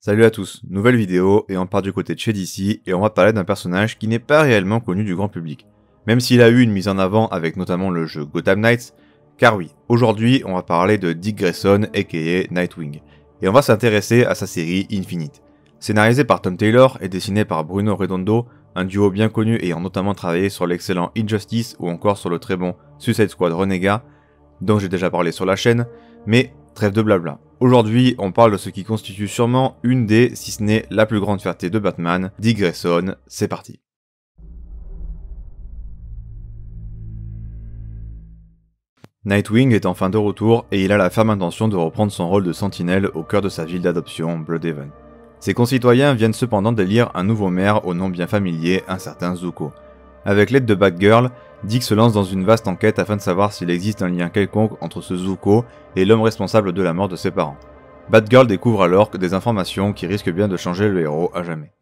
Salut à tous, nouvelle vidéo et on part du côté de chez DC et on va parler d'un personnage qui n'est pas réellement connu du grand public. Même s'il a eu une mise en avant avec notamment le jeu Gotham Knights, car oui, aujourd'hui on va parler de Dick Grayson aka Nightwing, et on va s'intéresser à sa série Infinite. Scénarisé par Tom Taylor et dessiné par Bruno Redondo, un duo bien connu ayant notamment travaillé sur l'excellent Injustice ou encore sur le très bon Suicide Squad Renegade, dont j'ai déjà parlé sur la chaîne, mais trêve de blabla. Aujourd'hui, on parle de ce qui constitue sûrement une des, si ce n'est la plus grande fierté de Batman, Dick Grayson, c'est parti. Nightwing est enfin de retour et il a la ferme intention de reprendre son rôle de sentinelle au cœur de sa ville d'adoption, Blüdhaven. Ses concitoyens viennent cependant d'élire un nouveau maire au nom bien familier, un certain Zucco. Avec l'aide de Batgirl, Dick se lance dans une vaste enquête afin de savoir s'il existe un lien quelconque entre ce Zucco et l'homme responsable de la mort de ses parents. Batgirl découvre alors des informations qui risquent bien de changer le héros à jamais.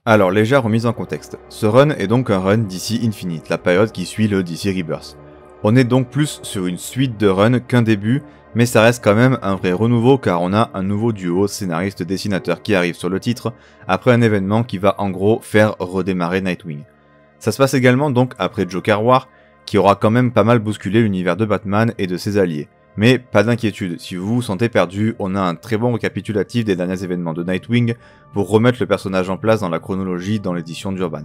Alors, légère remise en contexte. Ce run est donc un run DC Infinite, la période qui suit le DC Rebirth. On est donc plus sur une suite de runs qu'un début, mais ça reste quand même un vrai renouveau car on a un nouveau duo scénariste-dessinateur qui arrive sur le titre, après un événement qui va en gros faire redémarrer Nightwing. Ça se passe également donc après Joker War, qui aura quand même pas mal bousculé l'univers de Batman et de ses alliés. Mais pas d'inquiétude, si vous vous sentez perdu, on a un très bon récapitulatif des derniers événements de Nightwing pour remettre le personnage en place dans la chronologie dans l'édition d'Urban.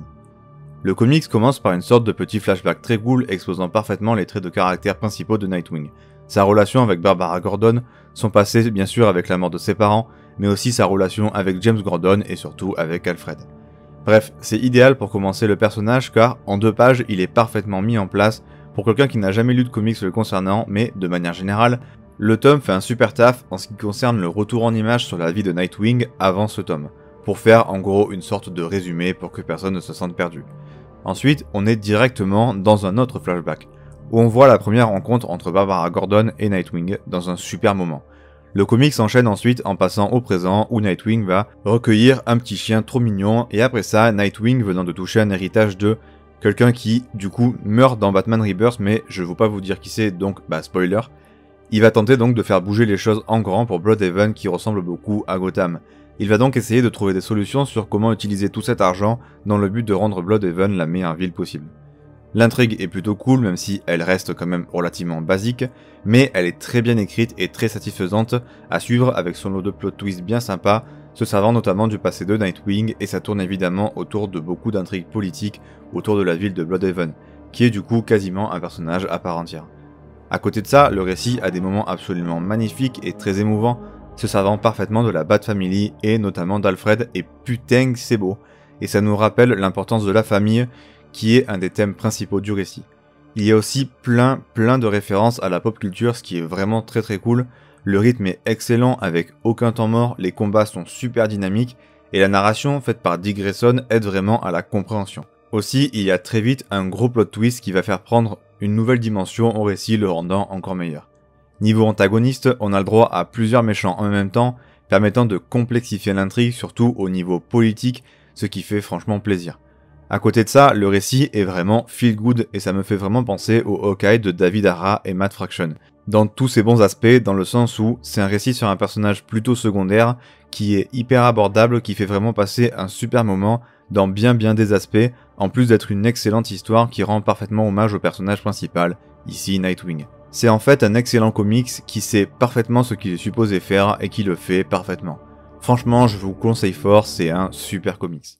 Le comics commence par une sorte de petit flashback très cool exposant parfaitement les traits de caractère principaux de Nightwing. Sa relation avec Barbara Gordon, son passé bien sûr avec la mort de ses parents, mais aussi sa relation avec James Gordon et surtout avec Alfred. Bref, c'est idéal pour commencer le personnage car en 2 pages il est parfaitement mis en place pour quelqu'un qui n'a jamais lu de comics le concernant, mais de manière générale, le tome fait un super taf en ce qui concerne le retour en images sur la vie de Nightwing avant ce tome, pour faire en gros une sorte de résumé pour que personne ne se sente perdu. Ensuite, on est directement dans un autre flashback, où on voit la première rencontre entre Barbara Gordon et Nightwing dans un super moment. Le comic s'enchaîne ensuite en passant au présent où Nightwing va recueillir un petit chien trop mignon et après ça, Nightwing venant de toucher un héritage de quelqu'un qui, du coup, meurt dans Batman Rebirth, mais je ne vais pas vous dire qui c'est, donc spoiler. Il va tenter donc de faire bouger les choses en grand pour Blüdhaven qui ressemble beaucoup à Gotham. Il va donc essayer de trouver des solutions sur comment utiliser tout cet argent dans le but de rendre Blüdhaven la meilleure ville possible. L'intrigue est plutôt cool même si elle reste quand même relativement basique, mais elle est très bien écrite et très satisfaisante à suivre avec son lot de plot twists bien sympa, se servant notamment du passé de Nightwing et ça tourne évidemment autour de beaucoup d'intrigues politiques autour de la ville de Blüdhaven, qui est du coup quasiment un personnage à part entière. À côté de ça, le récit a des moments absolument magnifiques et très émouvants, se servant parfaitement de la Bat Family et notamment d'Alfred, et putain que c'est beau, et ça nous rappelle l'importance de la famille qui est un des thèmes principaux du récit. Il y a aussi plein de références à la pop culture, ce qui est vraiment très cool. Le rythme est excellent avec aucun temps mort, les combats sont super dynamiques et la narration faite par Dick Grayson aide vraiment à la compréhension. Aussi, il y a très vite un gros plot twist qui va faire prendre une nouvelle dimension au récit, le rendant encore meilleur. Niveau antagoniste, on a le droit à plusieurs méchants en même temps, permettant de complexifier l'intrigue, surtout au niveau politique, ce qui fait franchement plaisir. À côté de ça, le récit est vraiment feel good et ça me fait vraiment penser au Hawkeye de David Aja et Matt Fraction. Dans tous ses bons aspects, dans le sens où c'est un récit sur un personnage plutôt secondaire, qui est hyper abordable, qui fait vraiment passer un super moment dans bien des aspects, en plus d'être une excellente histoire qui rend parfaitement hommage au personnage principal, ici Nightwing. C'est en fait un excellent comics qui sait parfaitement ce qu'il est supposé faire et qui le fait parfaitement. Franchement, je vous conseille fort, c'est un super comics.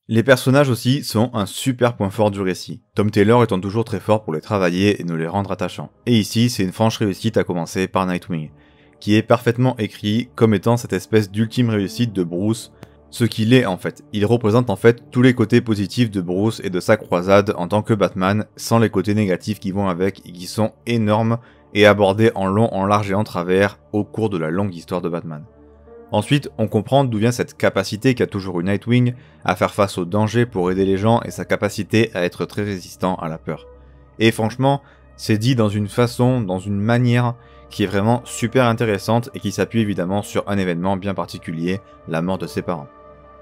Les personnages aussi sont un super point fort du récit, Tom Taylor étant toujours très fort pour les travailler et nous les rendre attachants. Et ici, c'est une franche réussite à commencer par Nightwing, qui est parfaitement écrit comme étant cette espèce d'ultime réussite de Bruce, ce qu'il est en fait. Il représente en fait tous les côtés positifs de Bruce et de sa croisade en tant que Batman, sans les côtés négatifs qui vont avec et qui sont énormes et abordés en long, en large et en travers au cours de la longue histoire de Batman. Ensuite, on comprend d'où vient cette capacité qu'a toujours eu Nightwing à faire face aux dangers pour aider les gens et sa capacité à être très résistant à la peur. Et franchement, c'est dit dans une façon, dans une manière qui est vraiment super intéressante et qui s'appuie évidemment sur un événement bien particulier, la mort de ses parents.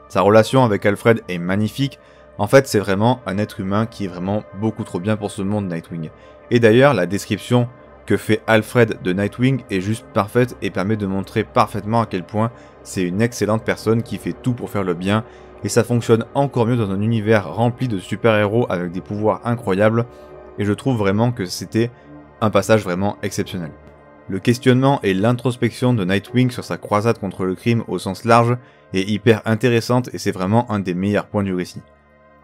Sa relation avec Alfred est magnifique, En fait, c'est vraiment un être humain qui est vraiment beaucoup trop bien pour ce monde Nightwing. Et d'ailleurs, la description que fait Alfred de Nightwing est juste parfaite et permet de montrer parfaitement à quel point c'est une excellente personne qui fait tout pour faire le bien, et ça fonctionne encore mieux dans un univers rempli de super-héros avec des pouvoirs incroyables, et je trouve vraiment que c'était un passage vraiment exceptionnel. Le questionnement et l'introspection de Nightwing sur sa croisade contre le crime au sens large est hyper intéressante et c'est vraiment un des meilleurs points du récit.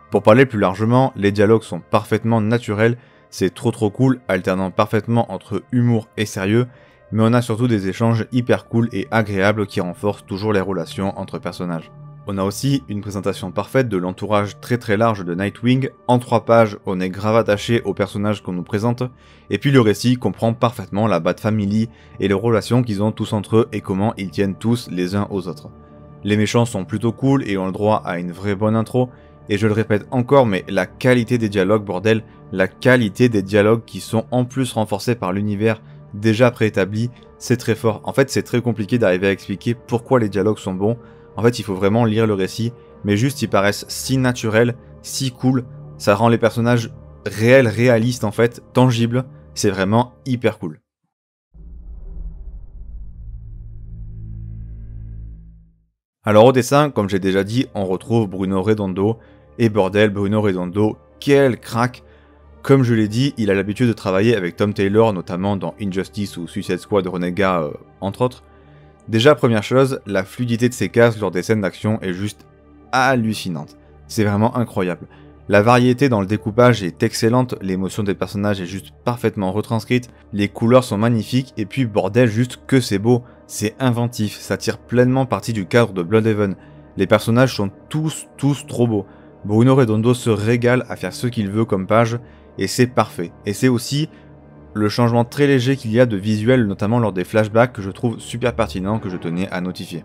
Pour parler plus largement, les dialogues sont parfaitement naturels, c'est trop cool, alternant parfaitement entre humour et sérieux, mais on a surtout des échanges hyper cool et agréables qui renforcent toujours les relations entre personnages. On a aussi une présentation parfaite de l'entourage très large de Nightwing, en 3 pages on est grave attaché aux personnages qu'on nous présente, et puis le récit comprend parfaitement la Bat Family et les relations qu'ils ont tous entre eux et comment ils tiennent tous les uns aux autres. Les méchants sont plutôt cool et ont le droit à une vraie bonne intro, et je le répète encore, mais la qualité des dialogues, bordel, la qualité des dialogues qui sont en plus renforcés par l'univers déjà préétabli, c'est très fort. En fait, c'est très compliqué d'arriver à expliquer pourquoi les dialogues sont bons. En fait, il faut vraiment lire le récit, mais juste ils paraissent si naturels, si cool, ça rend les personnages réels, réalistes en fait, tangibles, c'est vraiment hyper cool. Alors au dessin, comme j'ai déjà dit, on retrouve Bruno Redondo, et bordel, Bruno Redondo, quel crack! Comme je l'ai dit, il a l'habitude de travailler avec Tom Taylor, notamment dans Injustice ou Suicide Squad Renega, entre autres. Déjà, première chose, la fluidité de ses cases lors des scènes d'action est juste hallucinante. C'est vraiment incroyable. La variété dans le découpage est excellente, l'émotion des personnages est juste parfaitement retranscrite, les couleurs sont magnifiques, et puis bordel, juste que c'est beau, c'est inventif, ça tire pleinement parti du cadre de Bloodhaven. Les personnages sont tous trop beaux. Bruno Redondo se régale à faire ce qu'il veut comme page, et c'est parfait. Et c'est aussi le changement très léger qu'il y a de visuel, notamment lors des flashbacks, que je trouve super pertinent, que je tenais à notifier.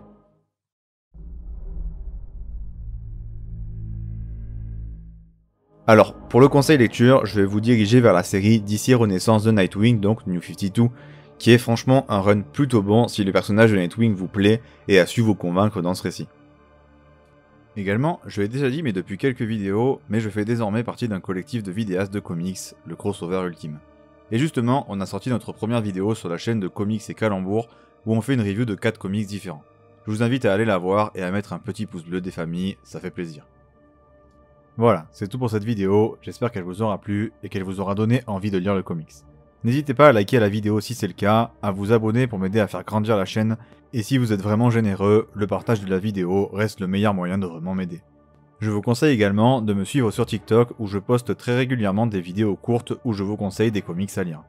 Alors, pour le conseil lecture, je vais vous diriger vers la série DC Renaissance de Nightwing, donc New 52, qui est franchement un run plutôt bon si le personnage de Nightwing vous plaît et a su vous convaincre dans ce récit. Également, je l'ai déjà dit mais depuis quelques vidéos, mais je fais désormais partie d'un collectif de vidéastes de comics, le Crossover Ultime. Et justement, on a sorti notre première vidéo sur la chaîne de Comics et Calembour, où on fait une review de 4 comics différents. Je vous invite à aller la voir et à mettre un petit pouce bleu des familles, ça fait plaisir. Voilà, c'est tout pour cette vidéo, j'espère qu'elle vous aura plu et qu'elle vous aura donné envie de lire le comics. N'hésitez pas à liker la vidéo si c'est le cas, à vous abonner pour m'aider à faire grandir la chaîne, et si vous êtes vraiment généreux, le partage de la vidéo reste le meilleur moyen de vraiment m'aider. Je vous conseille également de me suivre sur TikTok où je poste très régulièrement des vidéos courtes où je vous conseille des comics à lire.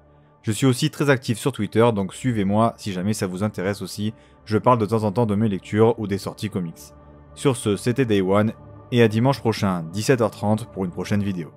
Je suis aussi très actif sur Twitter, donc suivez-moi si jamais ça vous intéresse aussi, je parle de temps en temps de mes lectures ou des sorties comics. Sur ce, c'était Day One, et à dimanche prochain, 17h30 pour une prochaine vidéo.